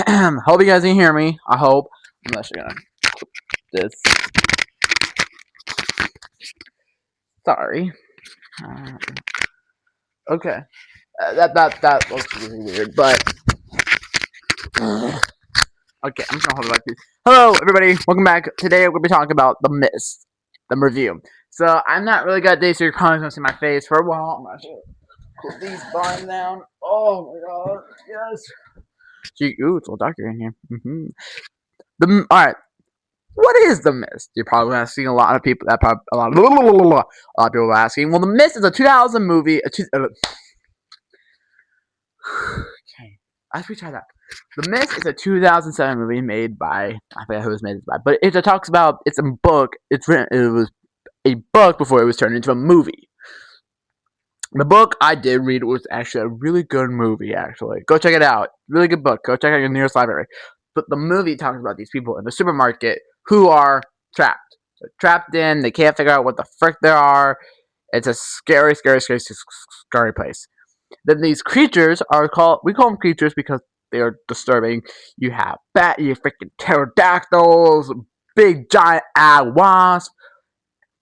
Hope you guys can hear me. I hope. I'm actually gonna this. Sorry. Okay. That looks really weird, but okay. I'm just gonna hold it like this. Hello, everybody. Welcome back. Today we're gonna be talking about The Mist, the review. So I'm not really good at this, so you're probably gonna see my face for a while. I'm gonna put these blinds down. Oh my god. Yes. Ooh, it's a little darker in here. All right. What is The Mist? You're probably asking a lot of people. A lot of people are asking. Well, The Mist is a 2000 movie. Okay, let's retry that. The Mist is a 2007 movie made by, I forget who it was made by, but it talks about, it's a book. It's written. It was a book before it was turned into a movie. The book I did read was actually a really good movie. Actually, go check it out. Really good book. Go check out your nearest library. But the movie talks about these people in the supermarket who are trapped. They're trapped in. They can't figure out what the frick they are. It's a scary, scary, scary, scary place. Then these creatures are called. We call them creatures because they are disturbing. You have you freaking pterodactyls, big giant wasp,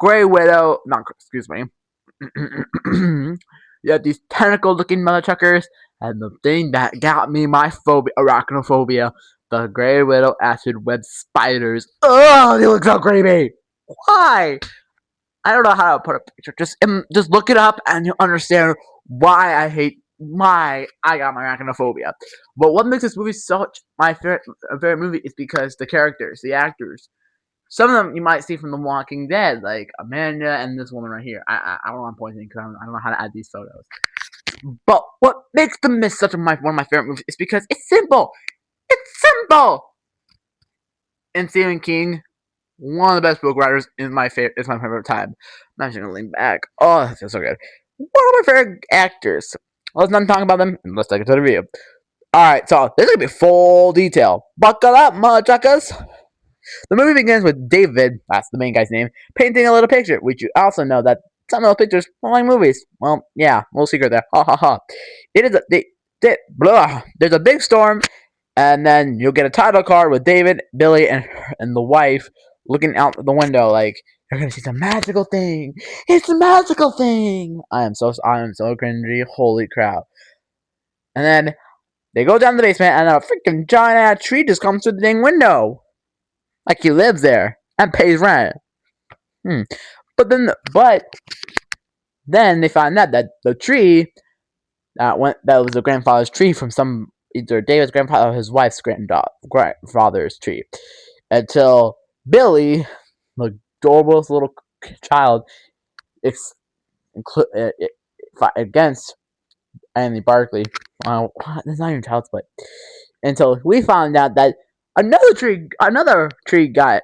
gray widow. Excuse me. You have these tentacle-looking mother truckers, and the thing that got me my arachnophobia, the gray widow acid web spiders. Oh, they look so creepy. Why? I don't know how to put a picture. Just look it up, and you'll understand why I got my arachnophobia. But what makes this movie such my favorite movie is because the characters, the actors. Some of them you might see from The Walking Dead, like Amanda and this woman right here. I don't know why I'm pointing because I don't know how to add these photos. But what makes The Mist one of my favorite movies is because it's simple. It's simple. And Stephen King, one of the best book writers, is my favorite time. I'm actually gonna lean back. Oh, that feels so good. One of my favorite actors. Let's not talk about them. Let's take it to the review. All right, so this is gonna be full detail. Buckle up, motherfuckers. The movie begins with David, that's the main guy's name, painting a little picture, which you also know that some of those pictures are like movies. Well, yeah, little secret there. Ha ha ha. It is there's a big storm, and then you'll get a title card with David, Billy, and the wife looking out the window like, you're gonna see some magical thing. It's a magical thing. I am so cringy. Holy crap. And then they go down the basement, and a freaking giant ass tree just comes through the dang window. Like he lives there and pays rent. But then they find out that the tree that was the grandfather's tree from either David's grandfather or his wife's grandfather's tree. Until Billy, the adorable little child, against Andy Barkley. That's not even child's play. Until we found out that another tree got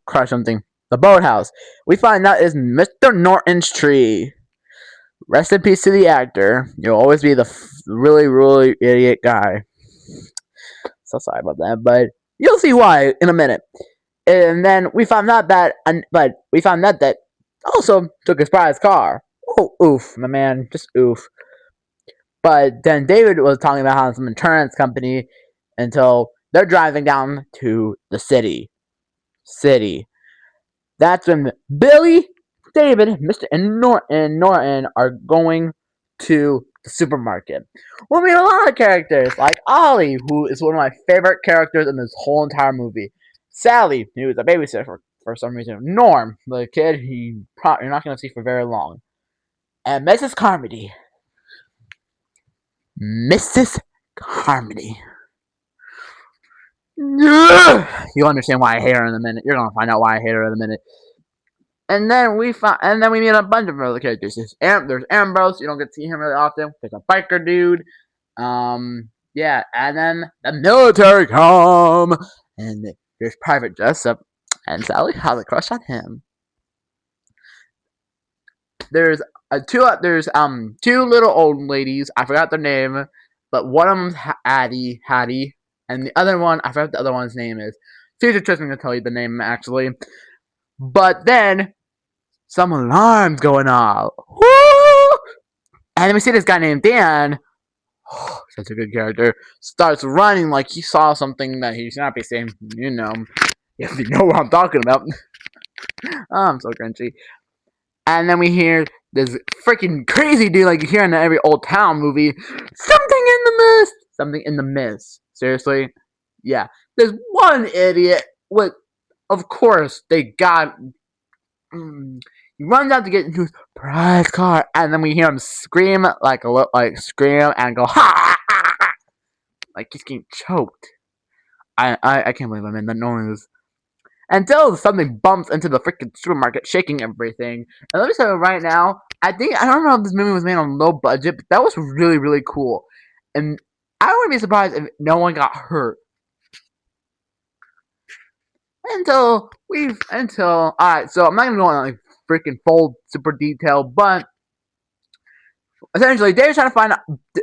crushed something. The boathouse. We find out is Mr. Norton's tree. Rest in peace to the actor. You'll always be the really, really idiot guy. So sorry about that, but you'll see why in a minute. And then we found out that, also took his prize car. Oh, oof, my man, just oof. But then David was talking about how some insurance company until they're driving down to the city. That's when Billy, David, Mr. and Norton are going to the supermarket. We'll meet a lot of characters, like Ollie, who is one of my favorite characters in this whole entire movie. Sally, who is a babysitter for some reason. Norm, the kid you're not going to see for very long. And Mrs. Carmody. You'll understand why I hate her in a minute. You're gonna find out why I hate her in a minute. And then we meet a bunch of other characters. There's Ambrose. You don't get to see him really often. There's a biker dude. Yeah, and then the military come, and there's Private Jessup, and Sally has a crush on him. There's two little old ladies. I forgot their name, but one of them's Hattie, and the other one, I forgot what the other one's name is. Future Tristan's gonna tell you the name actually. But then some alarms going off. Woo! And then we see this guy named Dan. Such a good character. Starts running like he saw something that he should not be seeing. You know, if you know what I'm talking about. Oh, I'm so crunchy. And then we hear this freaking crazy dude like you hear in every old town movie. Something in the mist. Something in the mist. Seriously? Yeah. There's one idiot with, of course, they got. He runs out to get into his prize car, and then we hear him scream like scream and go ha, ha, ha, like he's getting choked. I can't believe I'm in the noise. Until something bumps into the freaking supermarket, shaking everything. And let me tell you right now, I don't know if this movie was made on low budget, but that was really, really cool. And I wouldn't be surprised if no one got hurt. Alright, so I'm not gonna go on like freaking full super detail, but essentially Dave's trying to find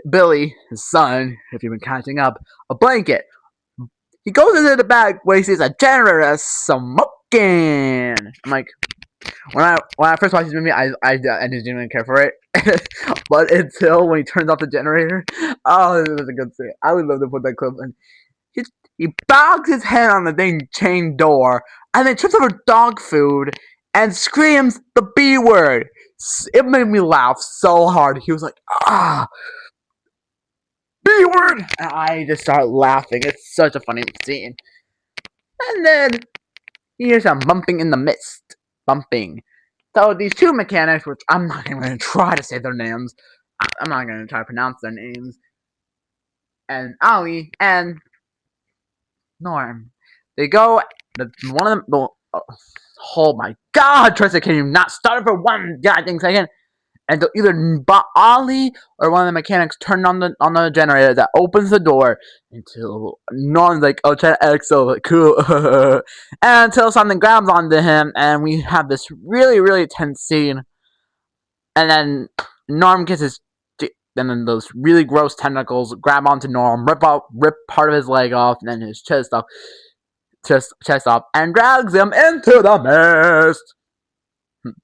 Billy, his son, if you've been catching up, a blanket. He goes into the bag where he sees a generator smoking. I'm like, when I first watched this movie, I didn't even care for it. But until when he turns off the generator, oh, this was a good scene. I would love to put that clip in. He bogs his head on the dang chain door, and then trips over dog food and screams the B word. It made me laugh so hard. He was like, ah, B word! And I just started laughing. It's such a funny scene. And then here's some bumping in the mist. Bumping. So these two mechanics, which I'm not even going to try to say their names. I'm not going to try to pronounce their names. And Ali and Norm. They go. One of them. Oh my God, Tristan, can you not start it for one goddamn second? And so either Ollie or one of the mechanics turn on the generator that opens the door until Norm's like, oh, try to exo, like, cool. And until something grabs onto him, and we have this really, really tense scene. And then Norm gets his, and then those really gross tentacles grab onto Norm, rip part of his leg off, and then his chest off, and drags him into the mist.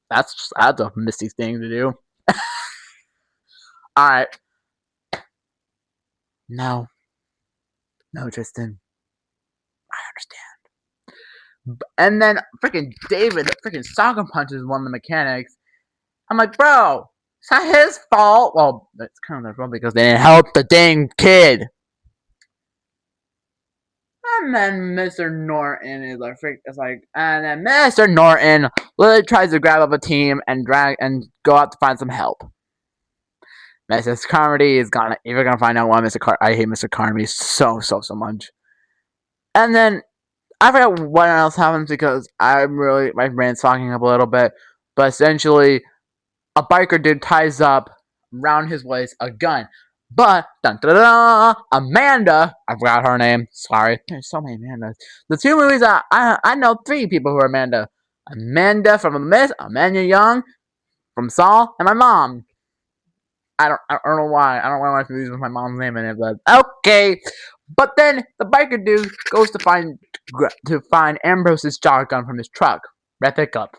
That's a misty thing to do. Alright. No, Tristan. I understand. And then freaking David, freaking soccer punches one of the mechanics. I'm like, bro, it's not his fault. Well, it's kind of their fault because they didn't help the dang kid. And then Mr. Norton is like, and then Mr. Norton literally tries to grab up a team and go out to find some help. Mrs. Carmody is gonna, if you're gonna find out why I hate Mr. Carmody so much. And then I forgot what else happens because my brain's fogging up a little bit. But essentially, a biker dude ties up around his waist a gun. But Amanda, I forgot her name. Sorry, there's so many Amandas. The two movies I know three people who are Amanda. Amanda from The Mist, Amanda Young from Saw, and my mom. I don't know why. I don't want to watch movies with my mom's name in it, but okay. But then the biker dude goes to find Ambrose's shotgun from his truck, red pickup.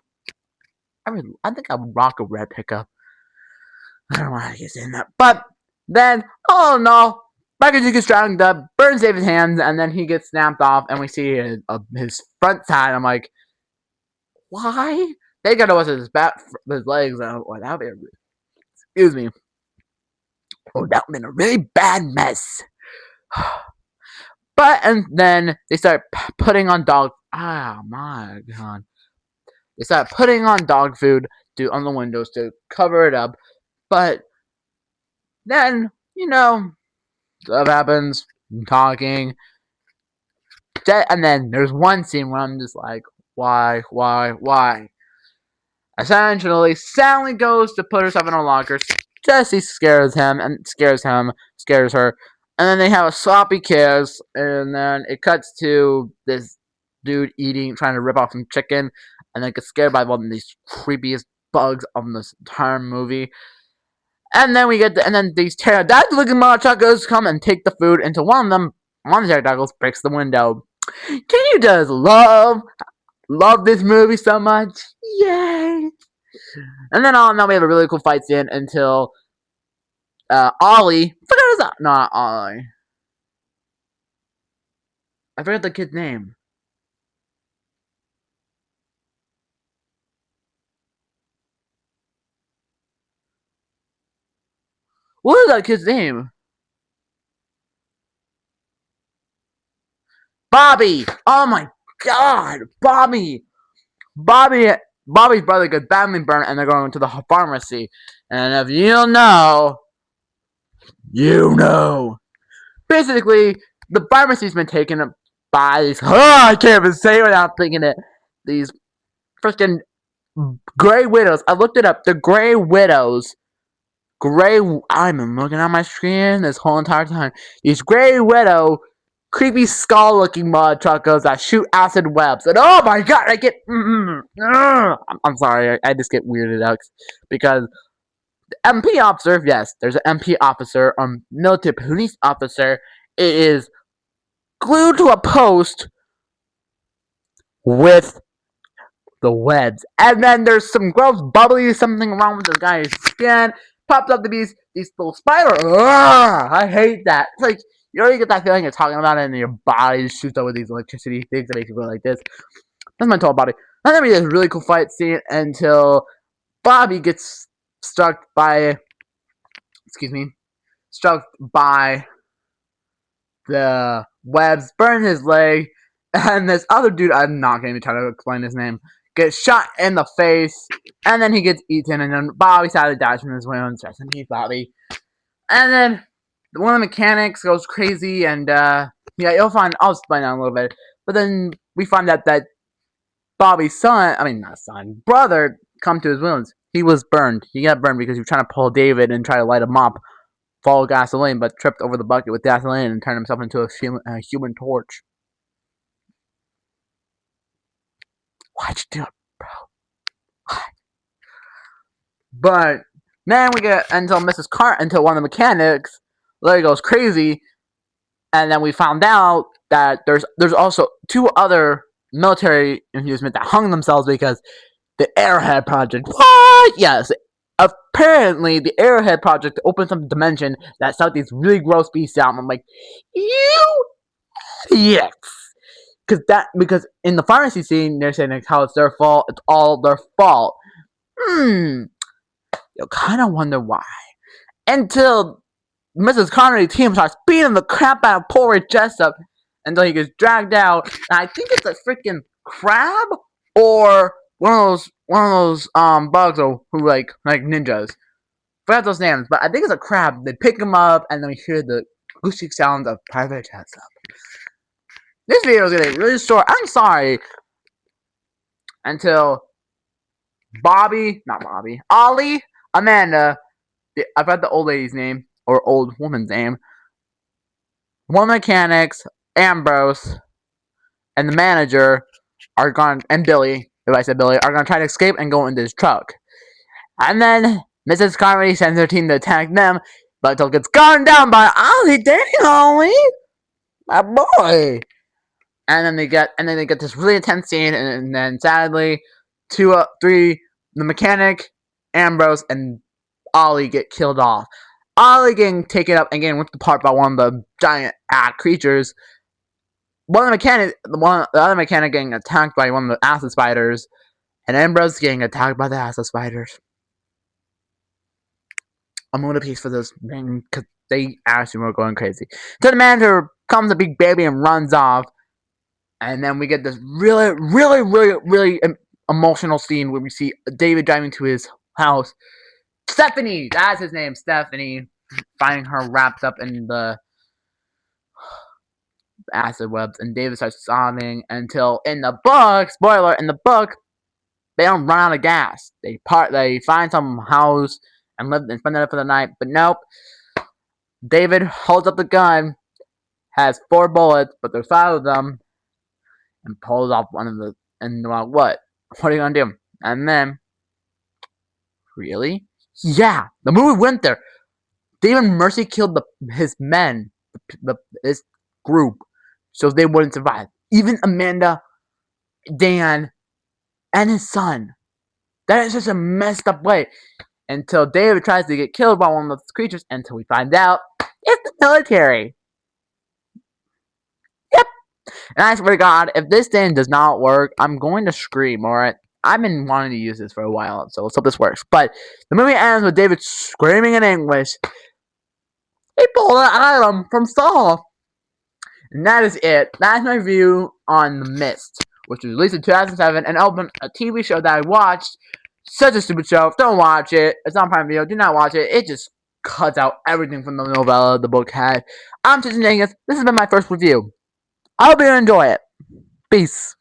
I think I would rock a red pickup. I don't know why I keep saying that, but then oh no, biker dude gets dragged up, burns David's hands, and then he gets snapped off, and we see his front side. I'm like, why? They gotta watch his legs. Oh, that would be excuse me. Oh, that would have been a really bad mess. And then they start putting on dog. Oh my God! They start putting on dog food on the windows to cover it up. But then stuff happens. I'm talking. And then there's one scene where I'm just like, why? Essentially, Sally goes to put herself in a locker. Jesse scares her, and then they have a sloppy kiss, and then it cuts to this dude trying to rip off some chicken, and then gets scared by one of these creepiest bugs of this entire movie. And then these pterodactyl-looking motherfuckers come and take the food into one of them. One of the pterodactyls breaks the window. Can you just love this movie so much? Yay! And then we have a really cool fight scene until Ollie. I forgot his not Ollie. I forgot the kid's name. What is that kid's name? Bobby. Oh my God, Bobby. Bobby. Bobby's brother gets badly burned, and they're going to the pharmacy. And if you know, you know. Basically, the pharmacy's been taken by these. Oh, I can't even say it without thinking it. These freaking Grey Widows. I looked it up. The Grey Widows. I'm looking at my screen this whole entire time. These Grey Widow, creepy skull-looking mud truckers that shoot acid webs. And oh my God, I get. I'm sorry. I just get weirded out because the MP officer. Yes, there's an MP officer, military police officer. It is glued to a post with the webs. And then there's some gross bubbly something wrong with this guy's skin. Pops up to be these little spiders. I hate that. It's like, you know, you get that feeling you're talking about it and your body shoots up with these electricity things that make you go like this. That's my total body. And then we get this really cool fight scene until Bobby gets struck by the webs, burn his leg, and this other dude, I'm not going to try to explain his name, gets shot in the face, and then he gets eaten, and then Bobby sadly dies from his wounds. Rest in peace, Bobby. And then one of the mechanics goes crazy, and yeah, I'll explain that in a little bit. But then we find out that Bobby's brother, come to his wounds. He was burned. He got burned because he was trying to pull David and try to light him up full of gasoline, but tripped over the bucket with gasoline and turned himself into a human torch. Why'd you do it, bro? Why? But then we get until one of the mechanics literally goes crazy, and then we found out that there's also two other military amusement that hung themselves because the Arrowhead Project. What? Yes. Apparently, the Arrowhead Project opens up a dimension that shot these really gross beasts out. And I'm like, you yes. Because in the pharmacy scene, they're saying like, how it's their fault. It's all their fault. You kind of wonder why. Until Mrs. Connery's team starts beating the crap out of poor Jessup until he gets dragged out. And I think it's a freaking crab or one of those bugs who like ninjas. Forgot those names, but I think it's a crab. They pick him up, and then we hear the acoustic sounds of Private Jessup. This video is getting really short. I'm sorry. Until Ollie, Amanda, I forgot the old lady's name, or old woman's name, one mechanics, Ambrose, and the manager are gone, and Billy, if I said Billy, are going to try to escape and go in this truck. And then Mrs. Connery sends her team to attack them, but until it gets gunned down by Ollie. Dang, Ollie! My boy! And then they get this really intense scene, and then sadly, the mechanic, Ambrose, and Ollie get killed off. Ollie getting taken up and getting ripped apart by one of the giant creatures. The other mechanic getting attacked by one of the acid spiders, and Ambrose getting attacked by the acid spiders. I'm going to piece for this because they actually were going crazy. So the manager comes a big baby and runs off. And then we get this really, really, really, really emotional scene where we see David driving to his house. Stephanie, that's his name, Stephanie, finding her wrapped up in the acid webs, and David starts sobbing until in the book, spoiler, in the book, they don't run out of gas. They find some house and live and spend it for the night, but nope. David holds up the gun, has 4 bullets, but there's 5 of them, and pulls off one of the, and what? What are you gonna do? And then, really? Yeah, the movie went there. David Mercy killed his men, this group, so they wouldn't survive. Even Amanda, Dan, and his son. That is such a messed up way. until David tries to get killed by one of those creatures until we find out it's the military. Yep. And I swear to God, if this thing does not work, I'm going to scream, alright? I've been wanting to use this for a while, so let's hope this works. But the movie ends with David screaming in English, "He pulled an item from Saul!" And that is it. That's my review on The Mist, which was released in 2007 and opened a TV show that I watched. Such a stupid show. Don't watch it. It's not Prime Video. Do not watch it. It just cuts out everything from the novella the book had. I'm Tristan Jenkins. This has been my first review. I hope you enjoy it. Peace.